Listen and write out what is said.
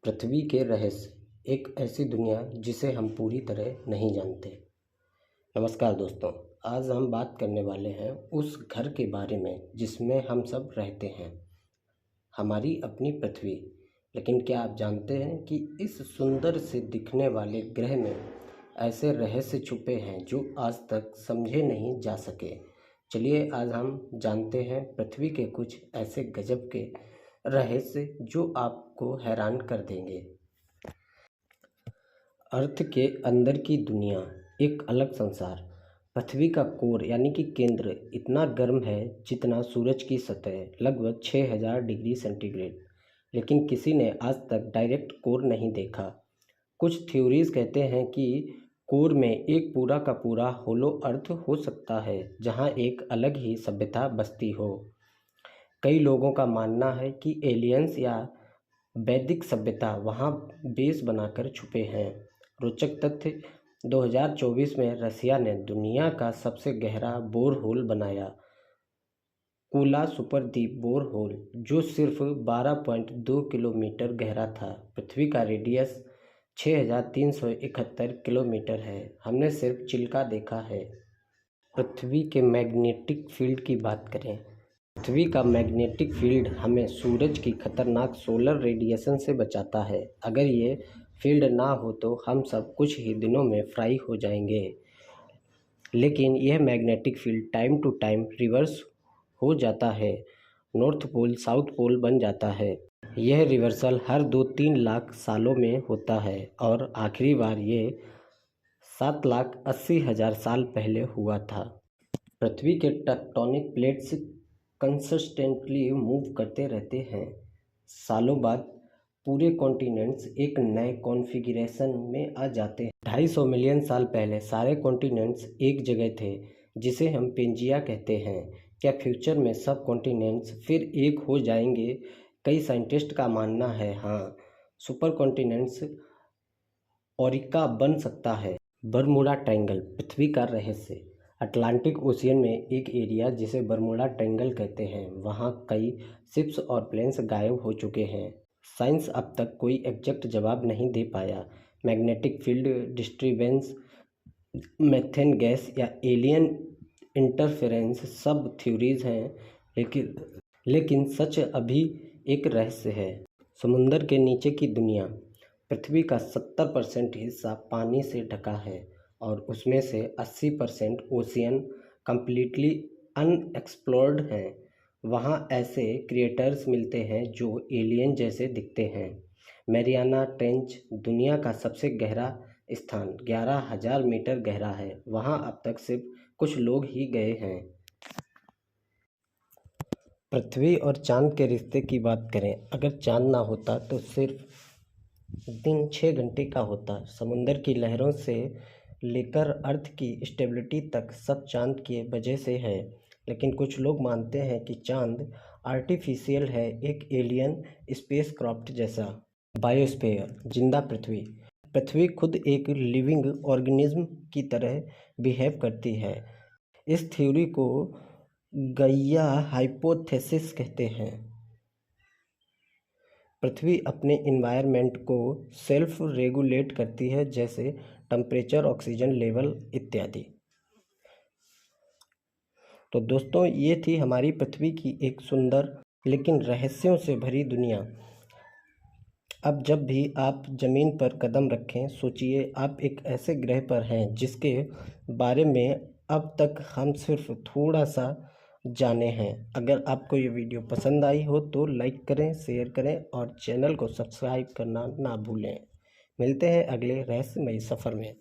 पृथ्वी के रहस्य, एक ऐसी दुनिया जिसे हम पूरी तरह नहीं जानते। नमस्कार दोस्तों, आज हम बात करने वाले हैं उस घर के बारे में जिसमें हम सब रहते हैं, हमारी अपनी पृथ्वी। लेकिन क्या आप जानते हैं कि इस सुंदर से दिखने वाले ग्रह में ऐसे रहस्य छुपे हैं जो आज तक समझे नहीं जा सके। चलिए आज हम जानते हैं पृथ्वी के कुछ ऐसे गजब के रहस्य जो आपको हैरान कर देंगे। अर्थ के अंदर की दुनिया, एक अलग संसार। पृथ्वी का कोर यानी कि केंद्र इतना गर्म है जितना सूरज की सतह, लगभग 6000 डिग्री सेंटीग्रेड। लेकिन किसी ने आज तक डायरेक्ट कोर नहीं देखा। कुछ थ्योरीज कहते हैं कि कोर में एक पूरा का पूरा होलो अर्थ हो सकता है जहां एक अलग ही सभ्यता बसती हो। कई लोगों का मानना है कि एलियंस या वैदिक सभ्यता वहां बेस बनाकर छुपे हैं। रोचक तथ्य, 2024 में रसिया ने दुनिया का सबसे गहरा बोर होल बनाया, कोला सुपरदीप बोर होल, जो सिर्फ 12.2 किलोमीटर गहरा था। पृथ्वी का रेडियस 6371 किलोमीटर है। हमने सिर्फ चिल्का देखा है। पृथ्वी के मैग्नेटिक फील्ड की बात करें। पृथ्वी का मैग्नेटिक फील्ड हमें सूरज की खतरनाक सोलर रेडिएशन से बचाता है। अगर ये फील्ड ना हो तो हम सब कुछ ही दिनों में फ्राई हो जाएंगे। लेकिन यह magnetic field time to time reverse हो जाता है, नॉर्थ पोल साउथ पोल बन जाता है। यह रिवर्सल हर 2-3 लाख सालों में होता है और आखिरी बार ये 7,80,000 साल पहले हुआ था। पृथ्वी के टेक्टोनिक प्लेट्स कंसिस्टेंटली मूव करते रहते हैं। सालों बाद पूरे कॉन्टिनेंट्स एक नए कॉन्फ़िगरेशन में आ जाते हैं। 250 मिलियन साल पहले सारे कॉन्टिनेंट्स एक जगह थे जिसे हम पेंजिया कहते हैं। क्या फ्यूचर में सब कॉन्टिनेंट्स फिर एक हो जाएंगे? कई साइंटिस्ट का मानना है हाँ, सुपर कॉन्टिनेंट्स ओरिका बन सकता है। बरमूडा ट्रायंगल, पृथ्वी का रहस्य। अटलांटिक ओशियन में एक एरिया जिसे बरमूडा ट्रायंगल कहते हैं, वहाँ कई शिप्स और प्लेन्स गायब हो चुके हैं। साइंस अब तक कोई एग्जैक्ट जवाब नहीं दे पाया। Magnetic field disturbance, methane gas या एलियन इंटरफेरेंस सब थ्योरीज हैं, लेकिन सच अभी एक रहस्य है। समुंदर के नीचे की दुनिया। पृथ्वी का 70% हिस्सा पानी से ढका है और उसमें से 80% ओशियन कंप्लीटली अनएक्सप्लोर्ड हैं। वहाँ ऐसे क्रिएटर्स मिलते हैं जो एलियन जैसे दिखते हैं। मैरियाना ट्रेंच, दुनिया का सबसे गहरा स्थान, 11,000 मीटर गहरा है। वहाँ अब तक सिर्फ कुछ लोग ही गए हैं। पृथ्वी और चांद के रिश्ते की बात करें। अगर चांद ना होता तो सिर्फ दिन 6 घंटे का होता। समुद्र की लहरों से लेकर अर्थ की स्टेबिलिटी तक सब चांद की वजह से है। लेकिन कुछ लोग मानते हैं कि चांद आर्टिफिशियल है, एक एलियन स्पेसक्राफ्ट जैसा। बायोस्फीयर, जिंदा पृथ्वी। पृथ्वी खुद एक लिविंग ऑर्गेनिज्म की तरह बिहेव करती है। इस थ्योरी को गैया हाइपोथेसिस कहते हैं। पृथ्वी अपने इन्वायरमेंट को सेल्फ रेगुलेट करती है, जैसे टेम्परेचर, ऑक्सीजन लेवल इत्यादि। तो दोस्तों, ये थी हमारी पृथ्वी की एक सुंदर लेकिन रहस्यों से भरी दुनिया। अब जब भी आप ज़मीन पर कदम रखें, सोचिए आप एक ऐसे ग्रह पर हैं जिसके बारे में अब तक हम सिर्फ थोड़ा सा जाने हैं। अगर आपको ये वीडियो पसंद आई हो तो लाइक करें, शेयर करें और चैनल को सब्सक्राइब करना ना भूलें। मिलते हैं अगले रहस्यमयी सफ़र में।